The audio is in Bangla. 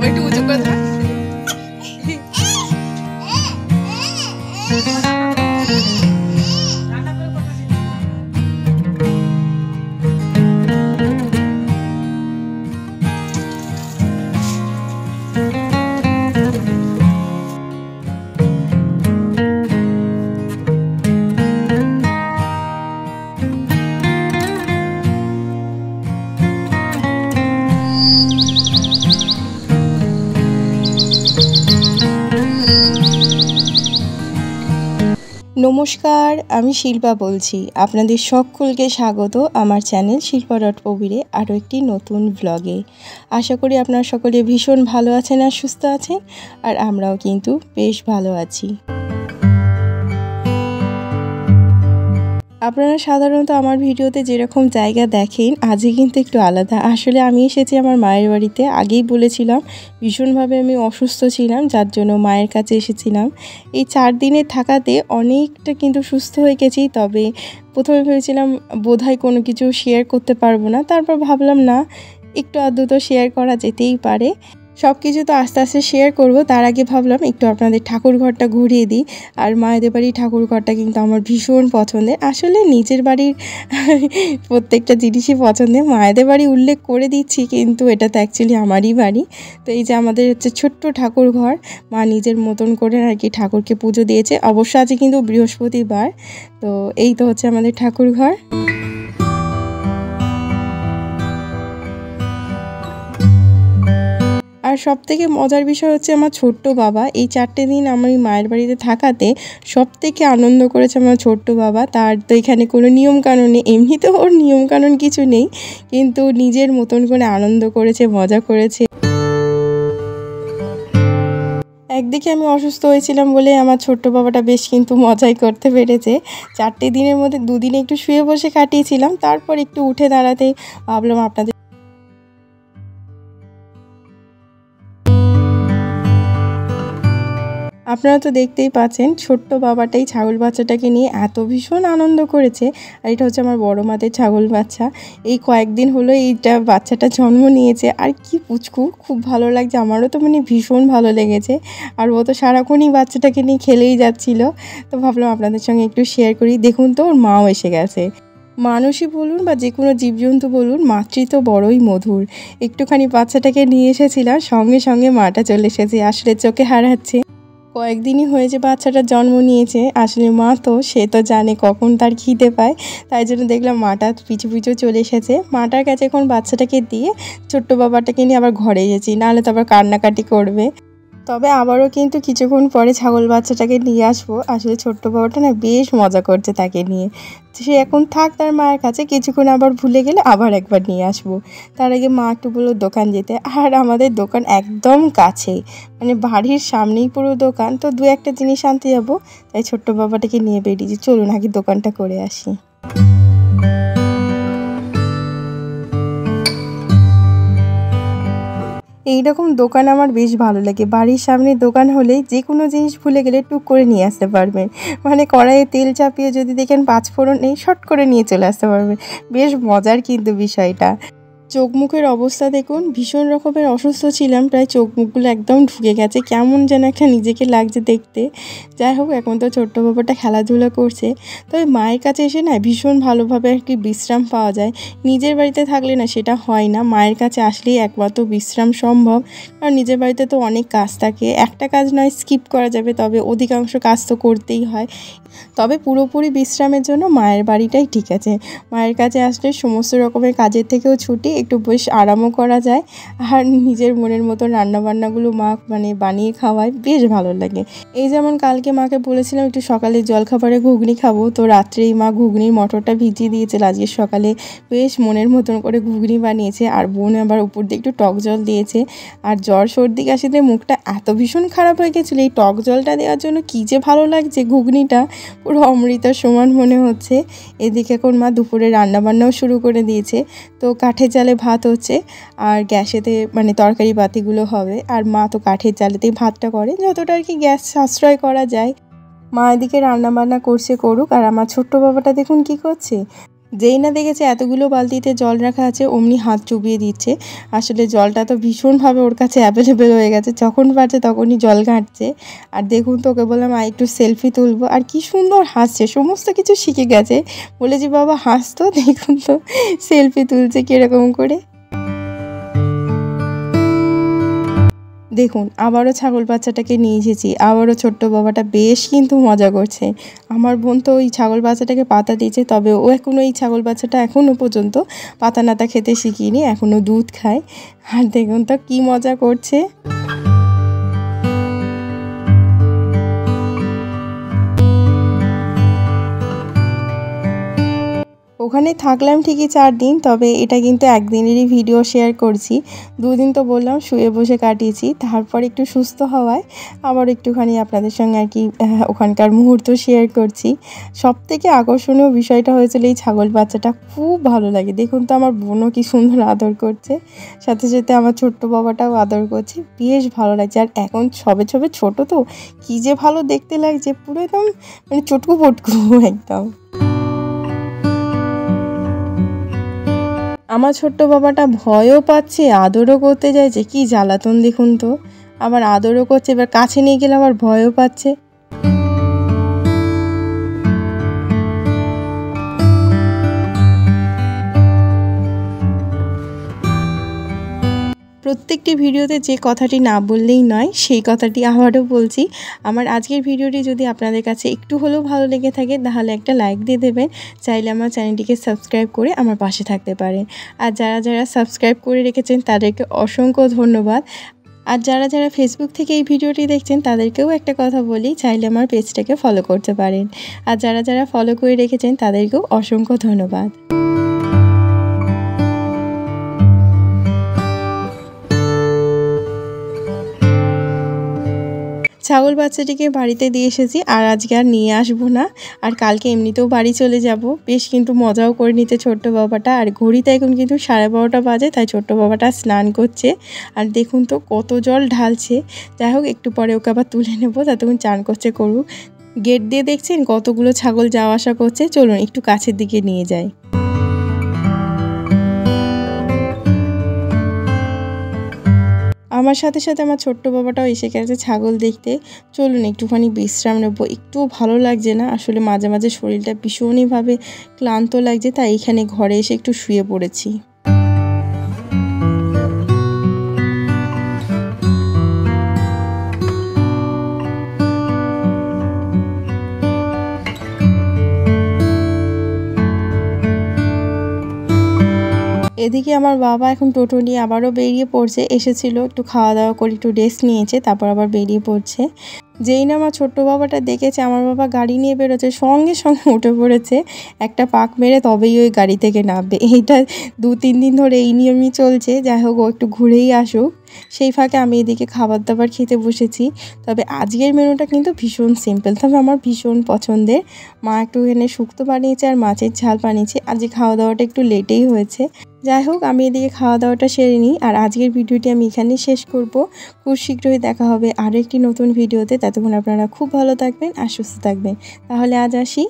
একটু উঁচু করে ধর। নমস্কার, আমি শিল্পা বলছি। আপনাদের সকলকে স্বাগত আমার চ্যানেল শিল্পা.পবিরে আরও একটি নতুন ব্লগে। আশা করি আপনারা সকলে ভীষণ ভালো আছেন আর সুস্থ আছেন, আর আমরাও কিন্তু বেশ ভালো আছি। আপনারা সাধারণত আমার ভিডিওতে যেরকম জায়গা দেখেন, আজকে কিন্তু একটু আলাদা। আসলে আমি এসেছি আমার মায়ের বাড়িতে। আগেই বলেছিলাম ভীষণভাবে আমি অসুস্থ ছিলাম, যার জন্য মায়ের কাছে এসেছিলাম। এই 4 দিনে থাকাতে অনেকটা কিন্তু সুস্থ হয়ে গেছি। তবে প্রথমে ভেবেছিলাম বোধহয় কোনো কিছু শেয়ার করতে পারবো না, তারপর ভাবলাম না, একটু আধটু তো শেয়ার করা যেতেই পারে। সব কিছু তো আস্তে আস্তে শেয়ার করব, তার আগে ভাবলাম একটু আপনাদের ঠাকুর ঘরটা ঘুরিয়ে দিই। আর মায়েদের বাড়ির ঠাকুর ঘরটা কিন্তু আমার ভীষণ পছন্দের। আসলে নিজের বাড়ির প্রত্যেকটা জিনিসই পছন্দের। মায়েদের বাড়ি উল্লেখ করে দিচ্ছি, কিন্তু এটা তো অ্যাকচুয়ালি আমারই বাড়ি। তো এই যে আমাদের হচ্ছে ছোট্ট ঠাকুর ঘর, মা নিজের মতন করে আর কি ঠাকুরকে পুজো দিয়েছে। অবশ্য আজকে কিন্তু বৃহস্পতিবার। তো এই তো হচ্ছে আমাদের ঠাকুর ঘর। আর সবথেকে মজার বিষয় হচ্ছে আমার ছোট্ট বাবা এই 4টে দিন আমি মায়ের বাড়িতে থাকাতে সবথেকে আনন্দ করেছে আমার ছোট্ট বাবা। তার তো এখানে কোনো নিয়মকানুন নেই, এমনিতেও ওর নিয়মকানুন কিছু নেই, কিন্তু নিজের মতন করে আনন্দ করেছে, মজা করেছে। একদিকে আমি অসুস্থ হয়েছিলাম বলে আমার ছোট্ট বাবাটা বেশ কিন্তু মজাই করতে পেরেছে। 4টে দিনের মধ্যে 2 দিন একটু শুয়ে বসে কাটিয়েছিলাম, তারপর একটু উঠে দাঁড়াতেই ভাবলাম আপনাদের। আপনারা তো দেখতেই পাচ্ছেন ছোট্ট বাবাটাই ছাগল বাচ্চাটাকে নিয়ে এত ভীষণ আনন্দ করেছে। আর এটা হচ্ছে আমার বড় মাদের ছাগল বাচ্চা। এই কয়েকদিন হলো এইটা বাচ্চাটা জন্ম নিয়েছে, আর কি পুচকু, খুব ভালো লাগছে। আমারও তো মানে ভীষণ ভালো লেগেছে। আর ও তো সারাক্ষণই বাচ্চাটাকে নিয়ে খেলেই যাচ্ছিল। তো ভাবলাম আপনাদের সঙ্গে একটু শেয়ার করি। দেখুন তো, ওর মাও এসে গেছে। মানুষই বলুন বা যে কোনো জীবজন্তু বলুন, মাতৃত্ব বড়ই মধুর। একটুখানি বাচ্চাটাকে নিয়ে এসেছিলাম, সঙ্গে সঙ্গে মাটা চলে এসেছে। আসলে চোখে হারাচ্ছে। কয়েকদিনই হয়েছে বাচ্চাটা জন্ম নিয়েছে। আসলে মা তো, সে তো জানে কখন তার খিদে পায়, তাই জন্য দেখলাম মাটা পিছু পিছু চলে এসেছে। মাটার কাছে এখন বাচ্চাটাকে দিয়ে ছোট্ট বাবাটাকে নিয়ে আবার ঘরে এসেছি, নাহলে তো আবার কান্নাকাটি করবে। তবে আবারও কিন্তু কিছুক্ষণ পরে ছাগল বাচ্চাটাকে নিয়ে আসবো। আসলে ছোট্ট বাবাটা না বেশ মজা করছে তাকে নিয়ে। সে এখন থাক তার মায়ের কাছে, কিছুক্ষণ আবার ভুলে গেলে আবার একবার নিয়ে আসবো। তার আগে মা একটু বললো দোকান যেতে, আর আমাদের দোকান একদম কাছে, মানে বাড়ির সামনেই পুরো দোকান। তো 2-1টা জিনিস আনতে যাবো, তাই ছোট্ট বাবাটাকে নিয়ে বেরিয়েছি। চলুন আগে দোকানটা করে আসি। এইরকম দোকান আমার বেশ ভালো লাগে। বাড়ির সামনে দোকান হলে যে কোনো জিনিস ভুলে গেলে টুক করে নিয়ে আসতে পারবেন। মানে কড়াইয়ে তেল চাপিয়ে যদি দেখেন 5 ফোড়ন নেই, শট করে নিয়ে চলে আসতে পারবেন। বেশ মজার কিন্তু বিষয়টা। চোখ মুখের অবস্থা দেখুন, ভীষণ রকমের অসুস্থ ছিলাম, প্রায় চোখ মুখগুলো একদম ঢুকে গেছে, কেমন যেন একটা নিজেকে লাগছে দেখতে। যাই হোক, এখন তো ছোট্ট বাবাটা খেলাধুলা করছে। তবে মায়ের কাছে এসে না ভীষণ ভালোভাবে আর কি বিশ্রাম পাওয়া যায়। নিজের বাড়িতে থাকলে না সেটা হয় না, মায়ের কাছে আসলেই একমাত্র বিশ্রাম সম্ভব। কারণ নিজের বাড়িতে তো অনেক কাজ থাকে, একটা কাজ নয় স্কিপ করা যাবে, তবে অধিকাংশ কাজ তো করতেই হয়। তবে পুরোপুরি বিশ্রামের জন্য মায়ের বাড়িটাই ঠিক আছে। মায়ের কাছে আসলে সমস্ত রকমের কাজের থেকেও ছুটি, একটু বেশ আরামও করা যায়। আর নিজের মনের মতো রান্নাবান্নাগুলো মা মানে বানিয়ে খাওয়ায়, বেশ ভালো লাগে। এই যেমন কালকে মাকে বলেছিলাম একটু সকালে জলখাবারে ঘুগনি খাবো, তো রাত্রেই মা ঘুগনির মটরটা ভিজিয়ে দিয়েছিল। আজকে সকালে বেশ মনের মতন করে ঘুগনি বানিয়েছে, আর বোন আবার উপর দিয়ে একটু টক জল দিয়েছে। আর জ্বর সর্দি কাশিতে মুখটা এত ভীষণ খারাপ হয়ে গেছিলো, এই টক জলটা দেওয়ার জন্য কী যে ভালো লাগছে, ঘুগনিটা পুরো অমৃতার সমান মনে হচ্ছে। এদিকে এখন মা দুপুরে রান্নাবান্নাও শুরু করে দিয়েছে। তো কাঠের জালে ভাত হচ্ছে, আর গ্যাসেতে মানে তরকারি পাতিগুলো হবে। আর মা তো কাঠের জালেতেই ভাতটা করে, যতটা আর কি গ্যাস সাশ্রয় করা যায়। মা এদিকে রান্নাবান্না করছে, করুক। আর আমার ছোট্ট বাবাটা দেখুন কি করছে, যেই না দেখেছে এতগুলো বালতিতে জল রাখা আছে অমনি হাত চুবিয়ে দিচ্ছে। আসলে জলটা তো ভীষণভাবে ওর কাছে অ্যাভেলেবেল হয়ে গেছে, যখন পারছে তখনই জল ঘাঁটছে। আর দেখুন তো ওকে বললাম একটু সেলফি তুলবো, আর কি সুন্দর হাসছে, সমস্ত কিছু শিখে গেছে। বলেছি বাবা হাস তো, দেখুন তো সেলফি তুলছে কীরকম করে। দেখুন আবারও ছাগল বাচ্চাটাকে নিয়ে এসেছি, আবারও ছোট্ট বাবাটা বেশ কিন্তু মজা করছে। আমার বোন তো ওই ছাগল বাচ্চাটাকে পাতা দিয়েছে, তবে ও এখনও এই ছাগল বাচ্চাটা এখনও পর্যন্ত পাতা নাতা খেতে শিখিনি, এখনও দুধ খায়। আর দেখুন তো কী মজা করছে। ওখানে থাকলাম ঠিকই 4 দিন, তবে এটা কিন্তু একদিনেরই ভিডিও শেয়ার করছি। 2 দিন তো বললাম শুয়ে বসে কাটিয়েছি, তারপর একটু সুস্থ হওয়ায় আবার একটুখানি আপনাদের সঙ্গে আর কি ওখানকার মুহূর্ত শেয়ার করছি। সবথেকে আকর্ষণীয় বিষয়টা হয়েছিল এই ছাগল বাচ্চাটা খুব ভালো লাগে। দেখুন তো আমার বোনও কি সুন্দর আদর করছে, সাথে সাথে আমার ছোট্ট বাবাটাও আদর করছে, বেশ ভালো লাগছে। আর এখন সবে সবে ছোট তো কী যে ভালো দেখতে লাগছে, পুরো একদম মানে চটকু পটকু একদম। আমার ছোট্ট বাবাটা ভয়ও পাচ্ছে, আদরও করতে চাইছে, কি জ্বালাতন দেখুন তো। আবার আদরও করছে, এবার কাছে নিয়ে গেলে আবার ভয়ও পাচ্ছে। প্রত্যেকটি ভিডিওতে যে কথাটি না বললেই নয়, সেই কথাটি আবারও বলছি। আমার আজকের ভিডিওটি যদি আপনাদের কাছে একটু হলেও ভালো লেগে থাকে তাহলে একটা লাইক দিয়ে দেবেন। চাইলে আমার চ্যানেলটিকে সাবস্ক্রাইব করে আমার পাশে থাকতে পারেন। আর যারা যারা সাবস্ক্রাইব করে রেখেছেন তাদেরকে অসংখ্য ধন্যবাদ। আর যারা যারা ফেসবুক থেকে এই ভিডিওটি দেখছেন তাদেরকেও একটা কথা বলি, চাইলে আমার পেজটাকে ফলো করতে পারেন। আর যারা যারা ফলো করে রেখেছেন তাদেরকেও অসংখ্য ধন্যবাদ। ছাগল বাচ্চাটিকে বাড়িতে দিয়ে এসেছি, আর আজকে আর নিয়ে আসবো না। আর কালকে এমনিতেও বাড়ি চলে যাব। বেশ কিন্তু মজাও করে নিতে ছোট্ট বাবাটা। আর ঘড়িতে এখন কিন্তু 12:30 বাজে, তাই ছোট্ট বাবাটা স্নান করছে। আর দেখুন তো কত জল ঢালছে। যাই হোক একটু পরে ওকে আবার তুলে নেবো, ততক্ষণ চান করছে করুক। গেট দিয়ে দেখছেন কতগুলো ছাগল যাওয়া আসা করছে, চলুন একটু কাছের দিকে নিয়ে যাই। আমার সাথে সাথে আমার ছোট্ট বাবাটাও এসে গেছে ছাগল দেখতে। চলুন একটুখানি বিশ্রাম নেবো, একটুও ভালো লাগছে না। আসলে মাঝে মাঝে শরীরটা ভীষণইভাবে ক্লান্ত লাগছে, তাই এখানে ঘরে এসে একটু শুয়ে পড়েছি। এদিকে আমার বাবা এখন টোটো নিয়ে আবারও বেরিয়ে পড়ছে। এসেছিল একটু খাওয়া দাওয়া করে একটু রেস্ট নিয়েছে, তারপর আবার বেরিয়ে পড়ছে। যেই না আমার ছোট্ট বাবাটা দেখেছে আমার বাবা গাড়ি নিয়ে বেরোচ্ছে, সঙ্গে সঙ্গে উঠে পড়েছে। একটা পাক মেরে তবেই ওই গাড়ি থেকে নামবে। এইটা 2-3 দিন ধরে এই নিয়মই চলছে। যাই হোক ও একটু ঘুরেই আসুক। সেই ফাঁকে আমি এদিকে খাবার দাবার খেতে বসেছি। তবে আজকের মেনুটা কিন্তু ভীষণ সিম্পল, তবে আমার ভীষণ পছন্দের। মা একটু এখানে শুক্তো বানিয়েছে আর মাছের ঝাল বানিয়েছে। আজকে খাওয়া দাওয়াটা একটু লেটেই হয়েছে। যাই হোক আমি এদিকে খাওয়া দাওয়াটা সেরে নিই। আর আজকের ভিডিওটি আমি এখানেই শেষ করব। খুব শীঘ্রই দেখা হবে আরও একটি নতুন ভিডিওতে। ততক্ষণ আপনারা খুব ভালো থাকবেন আর সুস্থ থাকবেন। তাহলে আজ আসি।